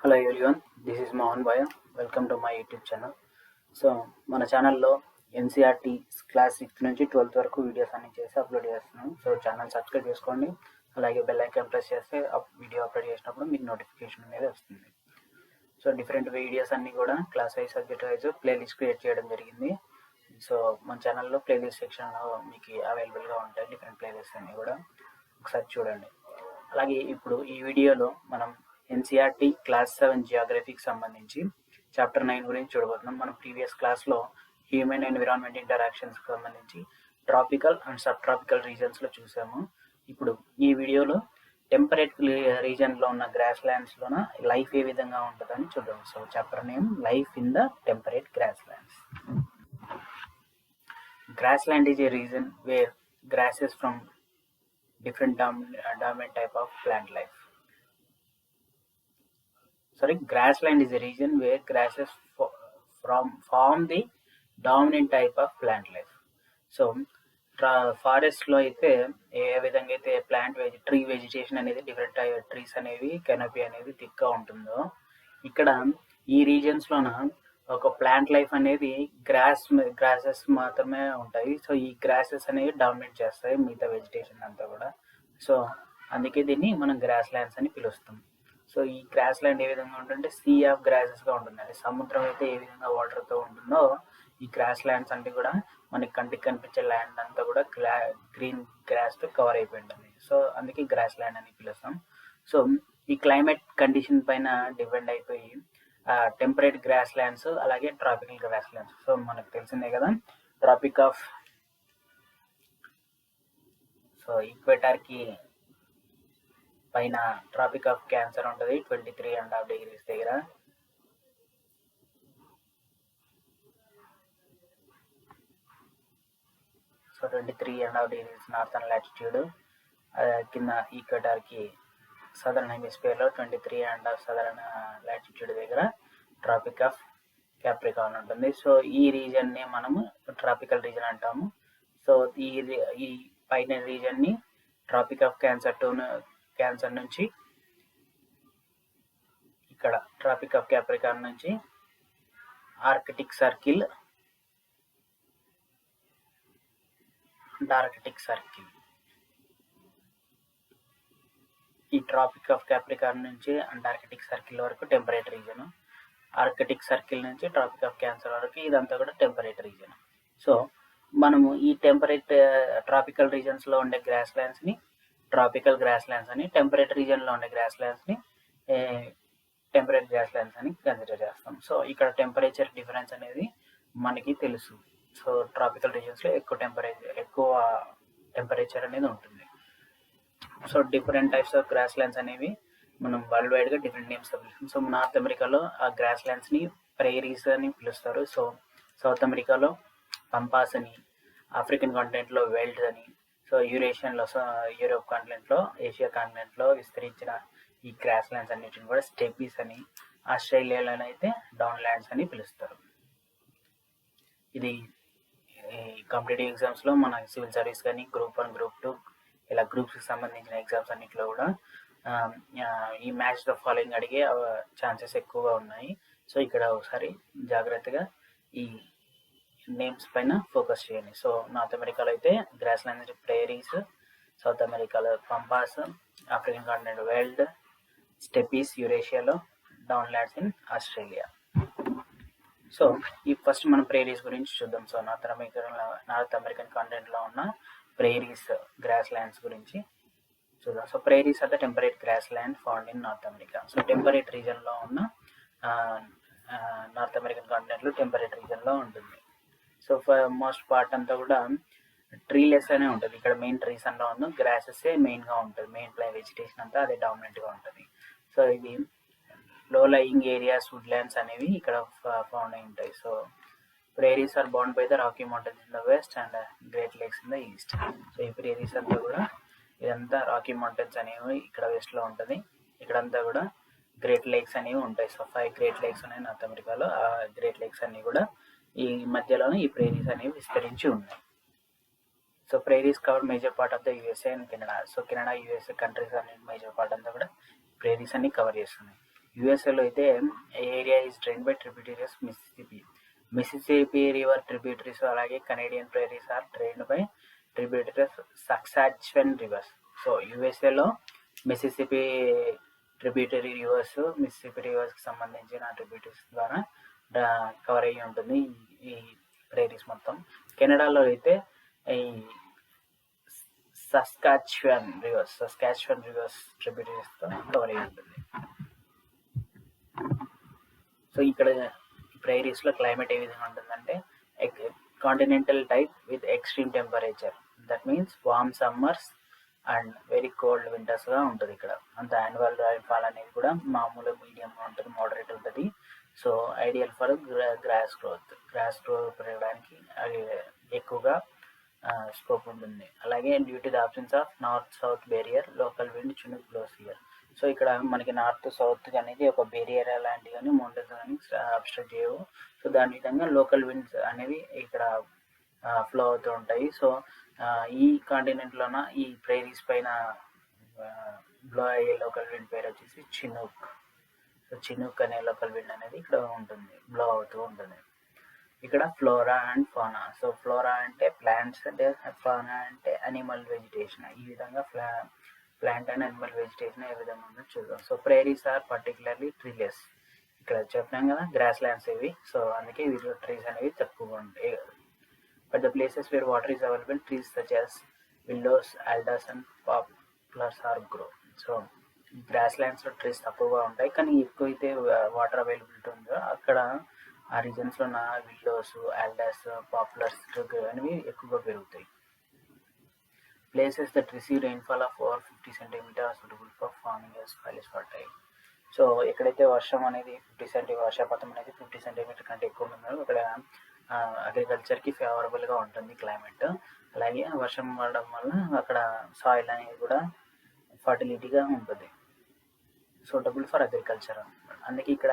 Hello everyone, this is Mohan Bhai. Welcome to my YouTube channel. So మన ఛానల్లో NCERT class 6 నుంచి 12th వరకు videos అన్ని చేసి అప్లోడ్ చేస్తున్నాం. సో ఛానల్ సబ్స్క్రైబ్ చేసుకోండి, అలాగే బెల్ ఐకాన్ ప్రెస్ చేస్తే వీడియో అప్లోడ్ చేసినప్పుడు మీకు నోటిఫికేషన్ అనేది వస్తుంది. సో డిఫరెంట్ వీడియోస్ అన్నీ కూడా class wise, subject wise playlist create చేయడం జరిగింది. సో మన ఛానల్లో ప్లేలిస్ట్ సెక్షన్లో మీకు అవైలబుల్గా ఉంటాయి డిఫరెంట్ ప్లేలిస్ట్ అన్నీ కూడా, ఒకసారి చూడండి. అలాగే ఇప్పుడు ఈ వీడియోలో మనం ఎన్సీఆర్టీ క్లాస్ 7 జియోగ్రఫీకి సంబంధించి చాప్టర్ 9 గురించి చూడబోతున్నాం. మనం ప్రీవియస్ క్లాస్లో హ్యూమన్ ఎన్విరాన్మెంట్ ఇంటరాక్షన్స్కి సంబంధించి ట్రాపికల్ అండ్ సబ్ ట్రాపికల్ రీజన్స్లో చూసాము. ఇప్పుడు ఈ వీడియోలో టెంపరేట్ రీజన్లో ఉన్న గ్రాస్ ల్యాండ్స్లోన లైఫ్ ఏ విధంగా ఉంటుందని చూద్దాం. So chapter name life in the temperate grass lands. Grassland is a region where grasses from different dominant type of plant life. Grassland is a region where grasses form the dominant type of plant life. So forest లో అయితే ఏ విధంగా అయితే tree vegetation అనేది different trees అనేవి canopy అనేది థిక్గా ఉంటుందో, ఇక్కడ ఈ రీజన్స్ లోన ఒక ప్లాంట్ లైఫ్ అనేది గ్రాసెస్ మాత్రమే ఉంటాయి. సో ఈ గ్రాసెస్ అనేవి డామినేట్ చేస్తాయి మిగతా వెజిటేషన్ అంతా కూడా. సో అందుకే దీన్ని మనం గ్రాస్ ల్యాండ్స్ అని పిలుస్తాం. సో ఈ గ్రాస్ ల్యాండ్ ఏ విధంగా ఉంటుందంటే సీ ఆఫ్ గ్రాసెస్గా ఉంటుంది. సముద్రం అయితే ఏ విధంగా వాటర్తో ఉంటుందో, ఈ గ్రాస్ ల్యాండ్స్ అంటే కూడా మనకి కంటికి కనిపించే ల్యాండ్ అంతా కూడా గ్రీన్ గ్రాస్తో కవర్ అయిపోయి ఉంటుంది. సో అందుకే గ్రాస్ ల్యాండ్ అని పిలుస్తాం. సో ఈ క్లైమేట్ కండిషన్ పైన డిపెండ్ అయిపోయి టెంపరేట్ గ్రాస్ ల్యాండ్స్ అలాగే ట్రాపికల్ గ్రాస్ ల్యాండ్స్. సో మనకు తెలిసిందే కదా, ఈక్వేటర్ కి పైన ట్రాపిక్ ఆఫ్ క్యాన్సర్ ఉంటుంది 23.5 degrees దగ్గర. So 23.5 degrees northern latitude. కింద ఈక్వేటర్ కి సదరన్ హెమిస్ఫియర్ లో 23.5 సదరన్ లాటిట్యూడ్ దగ్గర ట్రాపిక్ ఆఫ్ క్యాప్రికాన్ ఉంటుంది. సో ఈ రీజన్ ని మనము ట్రాపికల్ రీజన్ అంటాము. సో ఈ పైన రీజన్ ని ట్రాపిక్ ఆఫ్ క్యాన్సర్ నుంచి ఇక్కడ ట్రాపిక్ ఆఫ్ క్యాప్రికాన్ నుంచి ఆర్కిటిక్ సర్కిల్, అంటార్కిటిక్ సర్కిల్. ఈ ట్రాపిక్ ఆఫ్ క్యాప్రికాన్ నుంచి అంటార్కిటిక్ సర్కిల్ వరకు టెంపరేట్ రీజన్, ఆర్కిటిక్ సర్కిల్ నుంచి ట్రాపిక్ ఆఫ్ క్యాన్సర్ వరకు ఇదంతా కూడా టెంపరేట్ రీజన్. సో మనము ఈ ట్రాపికల్ రీజన్స్ లో ఉండే గ్రాస్ ల్యాండ్స్ ని ట్రాపికల్ గ్రాస్ ల్యాండ్స్ అని, టెంపరేట్ రీజన్ లో ఉండే గ్రాస్ ల్యాండ్స్ ని టెంపరేట్ గ్రాస్ ల్యాండ్స్ అని కన్సిడర్ చేస్తాం. సో ఇక్కడ టెంపరేచర్ డిఫరెన్స్ అనేది మనకి తెలుసు. సో ట్రాపికల్ రీజన్స్ లో ఎక్కువ టెంపరేచర్ అనేది ఉంటుంది. So different types of grass lands అనేవి మనం వరల్డ్ వైడ్ గా డిఫరెంట్ నేమ్స్ తో పిలుస్తాం. సో నార్త్ అమెరికాలో ఆ గ్రాస్ ల్యాండ్స్ ని ప్రైరీస్ అని పిలుస్తారు. సో సౌత్ అమెరికాలో పంపాస్ అని, ఆఫ్రికన్ కాంటినెంట్ లో వెల్డ్స్ అని, సో యూరేషియన్లో యూరోప్ కాంటినెంట్లో, ఏషియా కాంటినెంట్లో విస్తరించిన ఈ గ్రాస్ ల్యాండ్స్ అన్నిటిని కూడా స్టెపీస్ అని, ఆస్ట్రేలియాలోనైతే డౌన్ ల్యాండ్స్ అని పిలుస్తారు. ఇది కాంపిటేటివ్ ఎగ్జామ్స్లో మన సివిల్ సర్వీస్ కానీ గ్రూప్ 1, గ్రూప్ 2 ఇలా గ్రూప్స్కి సంబంధించిన ఎగ్జామ్స్ అన్నింటిలో కూడా ఈ మ్యాచ్ ద ఫాలోయింగ్ అడిగే ఛాన్సెస్ ఎక్కువగా ఉన్నాయి. సో ఇక్కడ ఒకసారి జాగ్రత్తగా ఈ నేమ్స్ పైన ఫోకస్ చేయండి. సో నార్త్ అమెరికాలో అయితే గ్రాస్ ల్యాండ్స్ ప్రైరీస్, సౌత్ అమెరికాలో pampas, African continent veld, steppes యూరేషియాలో, down lands in Australia. So ఈ ఫస్ట్ మనం ప్రైరీస్ గురించి చూద్దాం. సో నార్త్ అమెరికన్ కాంటినెంట్ లో ఉన్న ప్రైరీస్ గ్రాస్ ల్యాండ్స్ గురించి చూద్దాం. So prairies are the temperate grass land found in North America. So temperate region లో ఉన్న నార్త్ అమెరికన్ కాంటినెంట్ లో టెంపరేట్ రీజన్ లో ఉంటుంది. సో మోస్ట్ పార్ట్ అంతా కూడా ట్రీలెస్ అనే ఉంటుంది. ఇక్కడ మెయిన్ ట్రీస్ అంతా ఉంది, గ్రాసెస్ మెయిన్ గా ఉంటుంది. మెయిన్ ప్లై వెజిటేషన్ అంతా అదే డామినెంట్ గా ఉంటుంది. సో ఇది లో లయింగ్ ఏరియాస్, వుడ్ ల్యాండ్స్ అనేవి ఇక్కడ ఫౌండ్ అయి ఉంటాయి. So prairies are bound by the Rocky Mountains in the west and Great Lakes in the east. So ఈ ప్రేరీస్ అంతా కూడా ఇదంతా రాకీ మౌంటైన్స్ అనేవి ఇక్కడ వెస్ట్ లో ఉంటుంది. ఇక్కడంతా కూడా గ్రేట్ లేక్స్ అనేవి ఉంటాయి. సో 5 గ్రేట్ లేక్స్ ఉన్నాయి నార్త్ అమెరికాలో. ఆ గ్రేట్ లేక్స్ అన్ని కూడా ఈ మధ్యలోనే ఈ ప్రైరీస్ అనేవి విస్తరించి ఉన్నాయి. So prairies cover major part of the USA and Canada. So Canada, USA countries అనే మేజర్ పార్ట్ అంతా కూడా ప్రైరీస్ అన్ని కవర్ చేస్తున్నాయి. యుఎస్ఏలో అయితే area is drain by tributaries Mississippi river tributaries, అలాగే Canadian prairies are drained by tributaries Saskatchewan rivers. So యుఎస్ఏలో Mississippi tributary rivers, Mississippi రివర్స్కి సంబంధించిన ట్రిబ్యూటరీస్ ద్వారా కవర్ అయ్యి ఉంటుంది ఈ ప్రైరీస్ మొత్తం. కెనడాలో అయితే ఈ సస్కాచెవన్ రివర్స్ ట్రిబ్యూటరీస్తో కవర్ అయ్యి ఉంటుంది. సో ఇక్కడ ప్రైరీస్లో క్లైమేట్ ఏ విధంగా ఉంటుందంటే continental type with extreme temperature, that means warm summers and very cold వింటర్స్గా ఉంటుంది. ఇక్కడ అంత యాన్యువల్ రైన్ఫాల్ అనేది కూడా మామూలు మీడియంగా ఉంటుంది, మోడరేట్ ఉంటుంది. So ideal for grass growth పెరగడానికి ఎక్కువగా స్కోప్ ఉంటుంది. అలాగే due to the absence of north south barrier local wind Chinook blows here. So ఇక్కడ మనకి నార్త్ సౌత్ అనేది ఒక బేరియర్ లాంటివి కానీ మౌంటైన్స్ కానీ అబ్స్ట్రక్ట్ చేయవు. సో దాని విధంగా లోకల్ విండ్స్ అనేవి ఇక్కడ ఫ్లో అవుతూ ఉంటాయి. సో ఈ కాంటినెంట్లోన ఈ ప్రైరీస్ పైన బ్లో అయ్యే లోకల్ విండ్ పేరు వచ్చేసి చినూక్. సో చినూక్ అనే లోకల్ విండ్ అనేది ఇక్కడ ఉంటుంది, బ్లో అవుతూ ఉంటుంది. ఇక్కడ flora and fauna. So flora అంటే ప్లాంట్స్, అంటే ఫానా అంటే అనిమల్ వెజిటేషన్. ఈ విధంగా ప్లాంట్ అండ్ అనిమల్ వెజిటేషన్ ఏ విధంగా ఉందో చూద్దాం. So prairies are particularly treeless. ఇక్కడ చెప్పినాం కదా గ్రాస్ ల్యాండ్స్ ఇవి, సో అందుకే వీటిలో ట్రీస్ అనేవి తక్కువగా ఉంటాయి. But the places where water is available, trees such as willows, alders and poplars are grow. So grass ల్యాండ్స్లో ట్రీస్ తక్కువగా ఉంటాయి, కానీ ఎక్కువైతే వాటర్ అవైలబిలిటీ ఉందో అక్కడ ఆ రీజన్స్లో ఉన్న విల్లోస్, ఆల్డర్స్, పాపులర్స్ అనేవి ఎక్కువగా పెరుగుతాయి. Places that receive rainfall of over 50 centimeters suitable for farming as soil is fertile. So ఎక్కడైతే వర్షం అనేది వర్షపాతం అనేది 50 centimeter కంటే ఎక్కువ ఉంటుందో అక్కడ అగ్రికల్చర్కి ఫేవరబుల్గా ఉంటుంది క్లైమేట్. అలాగే వర్షం పడడం వల్ల అక్కడ సాయిల్ అనేది కూడా ఫర్టిలిటీగా ఉంటుంది, సూటబుల్ ఫర్ అగ్రికల్చర్. అందుకే ఇక్కడ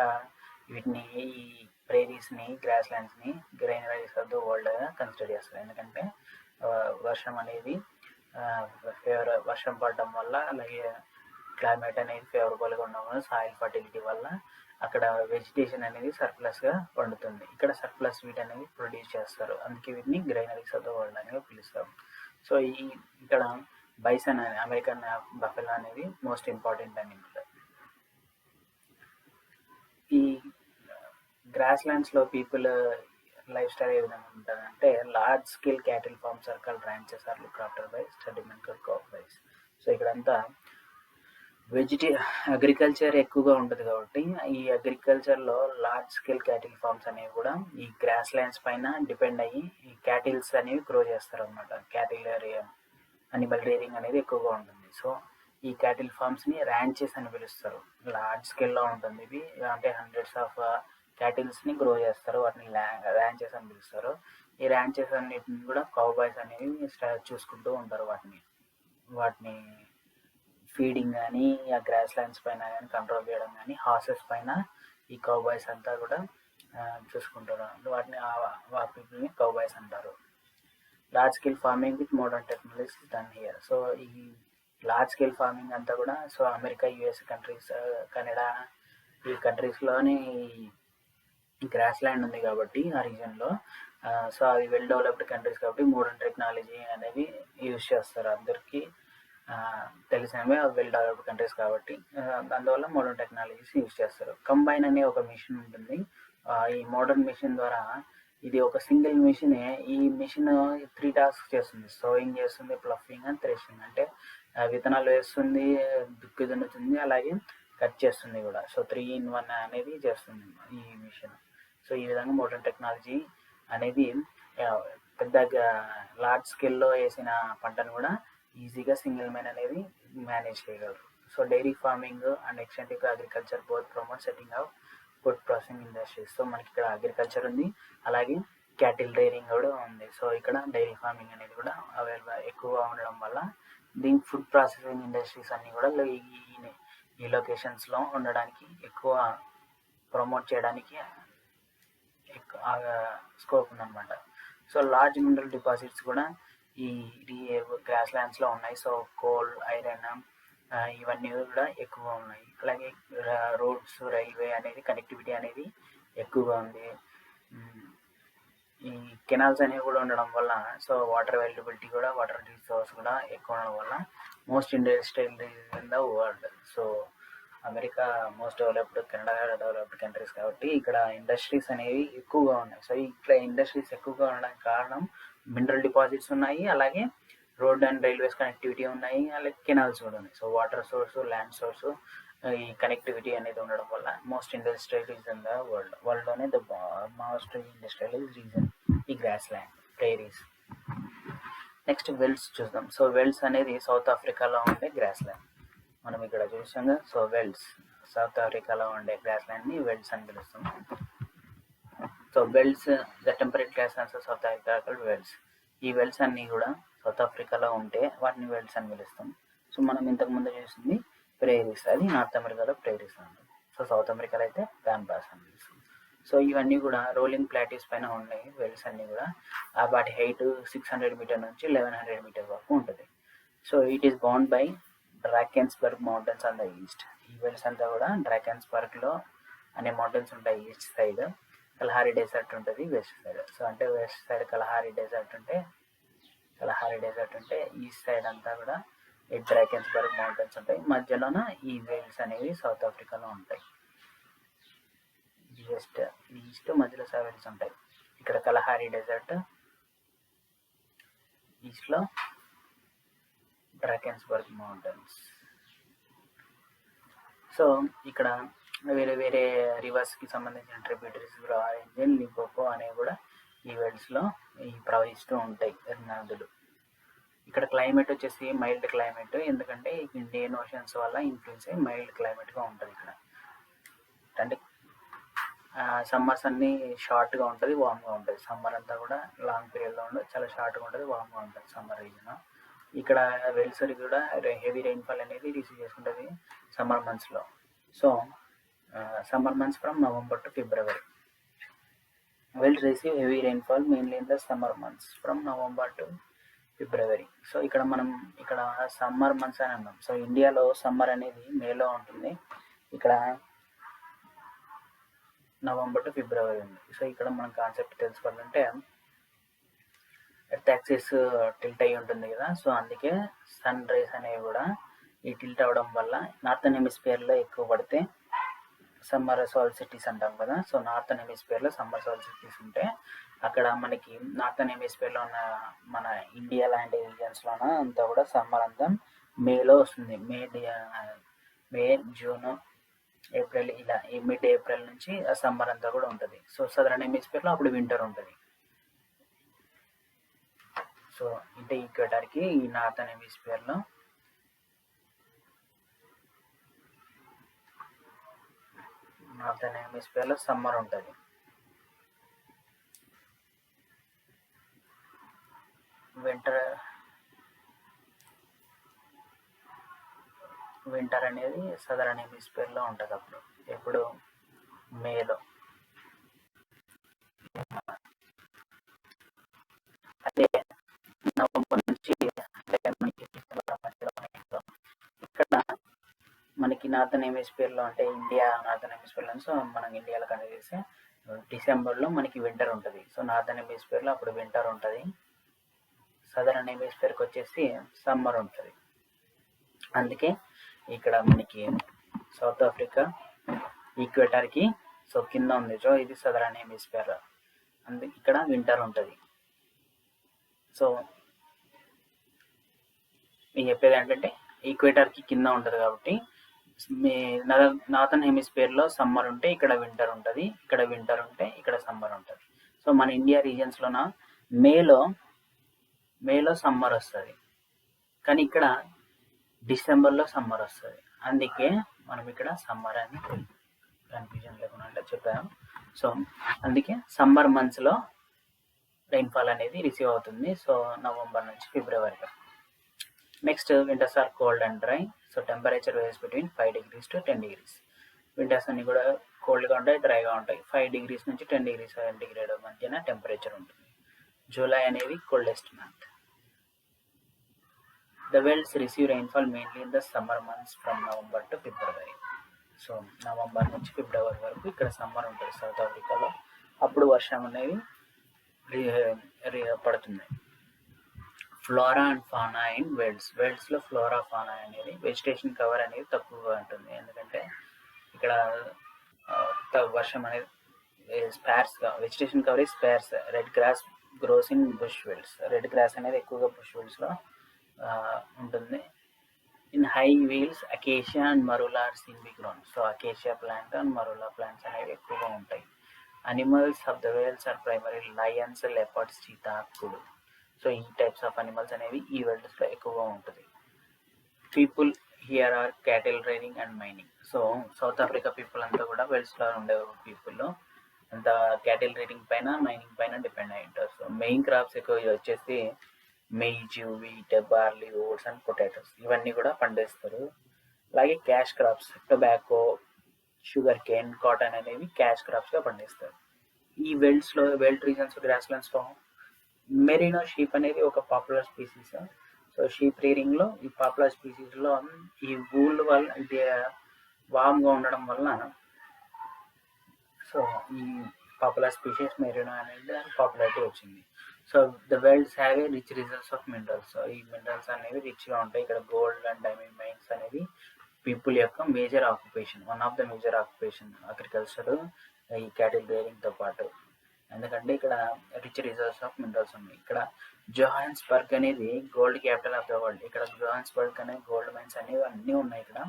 వీటిని ఈ ప్రైరీస్ని, గ్రాస్ ల్యాండ్స్ని గ్రైనరీస్ ఆఫ్ ద వరల్డ్గా కన్సిడర్ చేస్తారు. ఎందుకంటే వర్షం అనేది వర్షం పడడం వల్ల, అలాగే క్లైమేట్ అనేది ఫేవరబుల్గా ఉండడం వల్ల, సాయిల్ ఫర్టిలిటీ వల్ల అక్కడ వెజిటేషన్ అనేది సర్ప్లస్గా పండుతుంది. ఇక్కడ సర్ప్లస్ వీట్ అనేది ప్రొడ్యూస్ చేస్తారు, అందుకే వీటిని గ్రైనరీస్ ఆఫ్ ద వరల్డ్ అనేది పిలుస్తాం. సో ఇక్కడ బైసన్ అనేది, అమెరికన్ బఫెలో అనేది మోస్ట్ ఇంపార్టెంట్ అనిమల్. ఈ గ్రాస్ ల్యాండ్స్లో పీపుల్ లైఫ్ స్టైల్ ఏ విధంగా ఉంటుందంటే large scale cattle farm circle ranches are look after by stadimental crop wise. So ఇక్కడంతా అగ్రికల్చర్ ఎక్కువగా ఉంటుంది కాబట్టి ఈ అగ్రికల్చర్లో లార్జ్ స్కేల్ క్యాటిల్ ఫార్మ్స్ అనేవి కూడా ఈ గ్రాస్ ల్యాండ్స్ పైన డిపెండ్ అయ్యి ఈ క్యాటిల్స్ అనేవి గ్రో చేస్తారు అనమాట. క్యాటిల్ అనిమల్ రేరింగ్ అనేది ఎక్కువగా ఉంటుంది. సో ఈ క్యాటిల్ ఫార్మ్స్ని ర్యాంచెస్ అని పిలుస్తారు. లార్జ్ స్కేల్లో ఉంటుంది ఇది, అంటే హండ్రెడ్స్ ఆఫ్ క్యాటిల్స్ని గ్రో చేస్తారు, వాటిని ర్యాంచెస్ అని పిలుస్తారు. ఈ ర్యాంచెస్ అన్నిటిని కూడా కౌబాయ్స్ అనేవి చూసుకుంటూ ఉంటారు. వాటిని ఫీడింగ్ కానీ, ఆ గ్రాస్ ల్యాండ్స్ పైన కానీ కంట్రోల్ చేయడం కానీ, హార్సెస్ పైన ఈ కౌబాయ్స్ అంతా కూడా చూసుకుంటారు. వాటిని ఆ పీపుల్ని కౌబాయ్స్ అంటారు. Large scale farming with modern technologies done here. So ఈ లార్జ్ స్కేల్ ఫార్మింగ్ అంతా కూడా so America, US countries, Canada ఈ కంట్రీస్లోని గ్రాస్ ల్యాండ్ ఉంది కాబట్టి ఆ రీజన్లో, సో అది వెల్ డెవలప్డ్ కంట్రీస్ కాబట్టి మోడర్న్ టెక్నాలజీ అనేది యూజ్ చేస్తారు. అందరికీ తెలిసినవే వెల్ డెవలప్డ్ కంట్రీస్ కాబట్టి అందువల్ల మోడర్న్ టెక్నాలజీస్ యూజ్ చేస్తారు. కంబైన్ అనే ఒక మిషన్ ఉంటుంది. ఈ మోడర్న్ మిషన్ ద్వారా ఇది ఒక సింగిల్ మిషనే. ఈ మిషన్ 3 tasks చేస్తుంది. సోయింగ్ చేస్తుంది, ప్లఫింగ్ అండ్ థ్రెషింగ్, అంటే విత్తనాలు వేస్తుంది, దుక్కి దున్నుతుంది, అలాగే కట్ చేస్తుంది కూడా. సో 3 in 1 అనేది చేస్తుంది ఈ మిషన్. సో ఈ విధంగా మోడర్న్ టెక్నాలజీ అనేది పెద్దగా లార్జ్ స్కేల్లో వేసిన పంటను కూడా ఈజీగా సింగిల్ మ్యాన్ అనేది మేనేజ్ చేయగలరు. So dairy farming and extensive agriculture both promote setting of food processing industries. So మనకి ఇక్కడ అగ్రికల్చర్ ఉంది, అలాగే క్యాటిల్ రైరింగ్ కూడా ఉంది. సో ఇక్కడ డైరీ ఫార్మింగ్ అనేది కూడా అవైలబుల్ ఎక్కువగా ఉండడం వల్ల దీని ఫుడ్ ప్రాసెసింగ్ ఇండస్ట్రీస్ అన్నీ కూడా ఈ లొకేషన్స్లో ఉండడానికి ఎక్కువ ప్రమోట్ చేయడానికి స్కోప్ ఉందన్నమాట. సో లార్జ్ మినరల్ డిపాజిట్స్ కూడా ఈ గ్రాస్ ల్యాండ్స్లో ఉన్నాయి. సో కోల్, ఐరన్ ఇవన్నీ కూడా ఎక్కువ ఉన్నాయి. అలాగే రోడ్ రోడ్స్, రైల్వే అనేది కనెక్టివిటీ అనేది ఎక్కువగా ఉంది. ఈ కెనాల్స్ అనేవి కూడా ఉండడం వల్ల సో వాటర్ అవైలబిలిటీ కూడా, వాటర్ రిసోర్స్ కూడా ఎక్కువ ఉండడం వల్ల most industrial in the world. So America most developed, Canada developed countries కాబట్టి ఇక్కడ ఇండస్ట్రీస్ అనేవి ఎక్కువగా ఉన్నాయి. సో ఇక్కడ ఇండస్ట్రీస్ ఎక్కువగా ఉండడానికి కారణం మినరల్ డిపాజిట్స్ ఉన్నాయి, అలాగే రోడ్ అండ్ రైల్వేస్ కనెక్టివిటీ ఉన్నాయి, అలాగే కెనాల్స్ కూడా ఉన్నాయి. So water source, land source, ఈ కనెక్టివిటీ అనేది ఉండడం వల్ల మోస్ట్ ఇండస్ట్రియల్ రీజన్ ద వరల్డ్లోనే ద మోస్ట్ ఇండస్ట్రియల్ రీజన్ ఈ grass land, prairies. Next velds చూద్దాం. సో వెల్స్ అనేది సౌత్ ఆఫ్రికాలో ఉండే గ్రాస్ ల్యాండ్. మనం ఇక్కడ చూసాం. సో వెల్స్ సౌత్ ఆఫ్రికాలో ఉండే గ్రాస్ ల్యాండ్ని వెల్స్ అని పిలుస్తాం. So velds the temperate grasslands of South Africa velds. ఈ వెల్స్ అన్నీ కూడా సౌత్ ఆఫ్రికాలో ఉంటే వాటిని వెల్స్ అని పిలుస్తాం. సో మనం ఇంతకుముందు చూసింది ప్రైరీస్, అది నార్త్ అమెరికాలో ప్రైరీస్ అంటాం. సో సౌత్ అమెరికాలో అయితే ప్యాంపాస్ అని పిలుస్తాం. సో ఇవన్నీ కూడా రోలింగ్ ప్లాటీస్ పైన ఉన్నాయి వెల్స్ అన్నీ కూడా. వాటి హైట్ 600 మీటర్ నుంచి 1100 మీటర్ వరకు ఉంటుంది. So it is bound by Drakensberg mountains on the east. ఈ వెల్స్ అంతా కూడా డ్రాకెన్స్బర్గ్లో అనే మౌంటైన్స్ ఉంటాయి ఈస్ట్ సైడ్. కలహారీ డెజర్ట్ ఉంటుంది వెస్ట్ సైడ్. సో అంటే వెస్ట్ సైడ్ కలహారీ డెజర్ట్ ఉంటే ఈస్ట్ సైడ్ అంతా కూడా ఈ డ్రాకెన్స్బర్గ్ మౌంటైన్స్ ఉంటాయి. మధ్యలోన ఈ వెల్స్ అనేవి సౌత్ ఆఫ్రికాలో ఉంటాయి. ఈస్ట్ మధ్యలో వెల్స్ ఉంటాయి. ఇక్కడ కలహారీ డెజర్ట్, ఈస్ట్లో డ్రాకెన్స్బర్గ్ మౌంటైన్స్. సో ఇక్కడ వేరే వేరే రివర్స్కి సంబంధించిన ట్రిబ్యూటరీస్, ఆరెంజ్, లింపోపో అనేవి కూడా ఈ వెల్స్లో ప్రవహిస్తూ ఉంటాయి నదులు. ఇక్కడ క్లైమేట్ వచ్చేసి మైల్డ్ క్లైమేట్, ఎందుకంటే ఇండియన్ ఓషన్స్ వల్ల ఇన్ఫ్లుయెన్స్ అయ్యి మైల్డ్ క్లైమేట్గా ఉంటుంది ఇక్కడ. అంటే సమ్మర్స్ అన్నీ షార్ట్గా ఉంటుంది, వామ్గా ఉంటుంది. సమ్మర్ అంతా కూడా లాంగ్ పీరియడ్లో ఉండదు, చాలా షార్ట్గా ఉంటుంది, వామ్గా ఉంటుంది సమ్మర్ రీజన్. ఇక్కడ వెల్స్ కూడా హెవీ రెయిన్ఫాల్ అనేది రిసీవ్ చేసుకుంటుంది సమ్మర్ మంత్స్లో. So summer months from November to February. Velds receive heavy rainfall mainly in the summer months from November to February. So ఇక్కడ మనం సమ్మర్ మంత్స్ అని అన్నాం. సో ఇండియాలో సమ్మర్ అనేది మేలో ఉంటుంది, ఇక్కడ నవంబర్ టు ఫిబ్రవరి ఉంది. సో ఇక్కడ మనం కాన్సెప్ట్ తెలుసుకోవాలంటే ఎర్త్ యాక్సిస్ టిల్ట్ అయ్యి ఉంటుంది కదా. సో అందుకే సన్ రేస్ అనేవి కూడా ఈ టిల్ట్ అవ్వడం వల్ల నార్థన్ హెమిస్ఫియర్లో ఎక్కువ పడితే సమ్మర్ సోల్స్టిస్ అంటాం కదా. సో నార్థన్ హెమిస్ఫియర్లో సమ్మర్ సోల్స్టిస్ ఉంటే అక్కడ మనకి నార్థన్ హెమిస్ఫియర్లో ఉన్న మన ఇండియా లాంటి రీజన్స్లోన అంతా కూడా సమ్మర్ అంతా మేలో వస్తుంది. మే, జూన్, ఏప్రిల్, ఇలా ఈ మిడ్ ఏప్రిల్ నుంచి సమ్మర్ అంతా కూడా ఉంటుంది. సో సదరన్ హెమిస్ఫియర్లో అప్పుడు వింటర్ ఉంటుంది. సో ఇంటే ఈక్వేటర్కి ఈ నార్థన్ హెమిస్ఫియర్లో సమ్మర్ ఉంటుంది. వింటర్ అనేది సదరన్ హెమిస్ఫియర్లో ఉంటుంది అప్పుడు, ఎప్పుడు మేలో. అదే నవంబర్ నుంచి ఇక్కడ మనకి నార్థన్ హెమిస్ఫియర్లో అంటే ఇండియా నార్థన్ హెమిస్ఫియర్లో, సో మనం ఇండియాలో కనెక్ట్ చేస్తే డిసెంబర్లో మనకి వింటర్ ఉంటుంది. సో నార్థన్ హెమిస్ఫియర్లో అప్పుడు వింటర్ ఉంటుంది, సదరన్ హెమిస్ఫియర్కి వచ్చేసి సమ్మర్ ఉంటుంది. అందుకే ఇక్కడ మనకి సౌత్ ఆఫ్రికా ఈక్వేటర్కి సో కింద ఉంది. సో ఇది సదరన్ హెమిస్ఫియర్, ఇక్కడ వింటర్ ఉంటుంది. సో నేను చెప్పేది ఏంటంటే ఈక్వేటర్కి కింద ఉంటుంది కాబట్టి నార్థన్ హెమిస్ఫియర్లో సమ్మర్ ఉంటే ఇక్కడ వింటర్ ఉంటుంది, ఇక్కడ వింటర్ ఉంటే ఇక్కడ సమ్మర్ ఉంటుంది. సో మన ఇండియా రీజన్స్లోన మేలో సమ్మర్ వస్తుంది, కానీ ఇక్కడ డిసెంబర్లో సమ్మర్ వస్తుంది. అందుకే మనం ఇక్కడ సమ్మర్ అని కన్ఫ్యూజన్ లేకుండా చెప్పాము. సో అందుకే సమ్మర్ మంత్స్లో రెయిన్ఫాల్ అనేది రిసీవ్ అవుతుంది. సో నవంబర్ నుంచి ఫిబ్రవరిలో. Next winters are cold and dry. So temperature varies between 5 degrees to 10 degrees. Winters అన్ని కూడా కోల్డ్గా ఉంటాయి, డ్రైగా ఉంటాయి. 5 degrees నుంచి 10 degrees సెంటిగ్రేడ్ మధ్యన టెంపరేచర్ ఉంటుంది. జూలై అనేది coldest month. The wells receive rainfall mainly in the summer months from November to February. So November నుంచి ఫిబ్రవరి వరకు ఇక్కడ సమ్మర్ ఉంటుంది సౌత్ ఆఫ్రికాలో. అప్పుడు వర్షం అనేది పడుతుంది. ఫ్లోరా అండ్ ఫానా ఇన్ వెల్స్లో ఫ్లోరా ఫానా అనేది వెజిటేషన్ కవర్ అనేది తక్కువగా ఉంటుంది, ఎందుకంటే ఇక్కడ వర్షం అనేది స్పార్స్గా వెజిటేషన్ కవర్ ఈ sparse. Red grass grows in bush velds. Red grass అనేది ఎక్కువగా బుష్ వెల్స్లో ఉంటుంది. In high velds acacia and marula are seen be grown. So acacia plant and marula plants అనేవి ఎక్కువగా ఉంటాయి. Animals of the velds are primary lions, leopards, cheetah, kudu. So ఈ types of animals అనేవి ఈ వెల్స్లో ఎక్కువగా ఉంటుంది. People here are cattle riding and mining. So South Africa people అంతా కూడా వెల్స్లో ఉండే పీపుల్ అంతా క్యాటిల్ రైడింగ్ పైన, మైనింగ్ పైన డిపెండ్ అయి ఉంటారు. సో మెయిన్ క్రాప్స్ ఎక్కువ వచ్చేసి maize, wheat, barley, oats and potatoes ఇవన్నీ కూడా పండిస్తారు. అలాగే cash crops tobacco, sugar cane, cotton అనేవి క్యాష్ క్రాప్స్గా పండిస్తారు. ఈ వెల్ట్ రీజన్స్ గ్రాస్లాండ్స్లో మెరీనో షీప్ అనేది ఒక పాపులర్ స్పీసీస్. సో షీప్ రీరింగ్లో ఈ పాపులర్ స్పీసీస్లో ఈ వూల్ వల్ల ఇది వామ్గా ఉండడం వల్ల సో ఈ పాపులర్ స్పీసీస్ మెరీనో అనేది పాపులారిటీ వచ్చింది. So the velds have a rich reserves of minerals. So ఈ మినరల్స్ అనేవి రిచ్గా ఉంటాయి. ఇక్కడ గోల్డ్ అండ్ డైమండ్ మైన్స్ అనేవి పీపుల్ యొక్క major occupation, one of the major occupation agriculture ఈ క్యాటిల్ రేరింగ్తో పాటు, ఎందుకంటే ఇక్కడ రిచ్ రిజర్వ్స్ ఆఫ్ మినరల్స్ ఉన్నాయి. ఇక్కడ జోహాన్స్బర్గ్ అనేది gold capital of the world. ఇక్కడ జోహాన్స్బర్గ్ అనే గోల్డ్ మైన్స్ అనేవి అన్నీ ఉన్నాయి ఇక్కడ.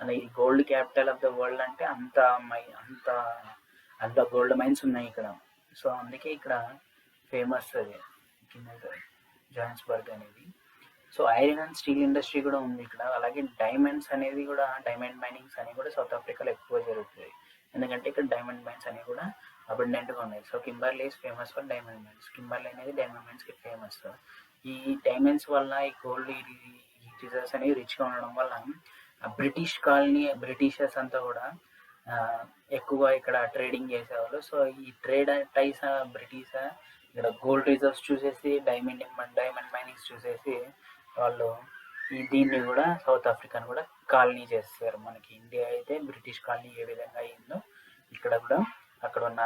అలా ఈ gold capital of the world అంటే అంత గోల్డ్ మైన్స్ ఉన్నాయి ఇక్కడ. సో అందుకే ఇక్కడ ఫేమస్ అది జోహాన్స్బర్గ్ అనేది. So iron and steel industry కూడా ఉంది ఇక్కడ. అలాగే డైమండ్స్ అనేది కూడా, డైమండ్ మైనింగ్స్ అనేవి కూడా సౌత్ ఆఫ్రికాలో ఎక్కువ జరుగుతాయి, ఎందుకంటే ఇక్కడ డైమండ్ మైన్స్ అనేవి కూడా అబండెంట్గా ఉన్నాయి. So Kimberley is famous for diamond mines. Kimberley అనేది డైమండ్ మైన్స్కి ఫేమస్. ఈ డైమండ్స్ వల్ల ఈ గోల్డ్ ఈ రిజర్వ్స్ అనేవి రిచ్గా ఉండడం వల్ల బ్రిటిషర్స్ అంతా కూడా ఎక్కువగా ఇక్కడ ట్రేడింగ్ చేసేవాళ్ళు. సో ఈ ట్రేడ్ టైస్ బ్రిటిష్ ఇక్కడ గోల్డ్ రిజర్వ్స్ చూసేసి డైమండ్ మైనింగ్స్ చూసేసి వాళ్ళు దీన్ని కూడా సౌత్ ఆఫ్రికాను కూడా కాలనీ చేస్తారు. మనకి ఇండియా అయితే బ్రిటిష్ కాలనీ ఏ విధంగా అయిందో ఇక్కడ కూడా అక్కడ ఉన్న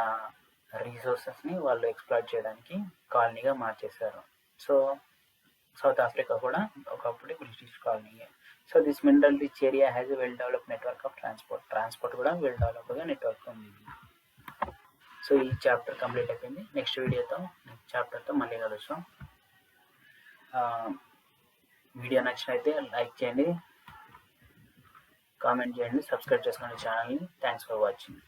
రిసోర్సెస్ని వాళ్ళు ఎక్స్ప్లాయిట్ చేయడానికి కాలనీగా మార్చేశారు. సో సౌత్ ఆఫ్రికా కూడా ఒకప్పుడు బ్రిటిష్ కాలనీయే. So this mineral rich area has a well developed network of transport కూడా వెల్ డెవలప్డ్గా నెట్వర్క్ ఉంది. సో ఈ చాప్టర్ కంప్లీట్ అయిపోయింది. నెక్స్ట్ చాప్టర్తో మళ్ళీ కలుస్తాం. వీడియో నచ్చినైతే లైక్ చేయండి, కామెంట్ చేయండి, సబ్స్క్రైబ్ చేసుకోండి ఛానల్ని. Thanks for watching.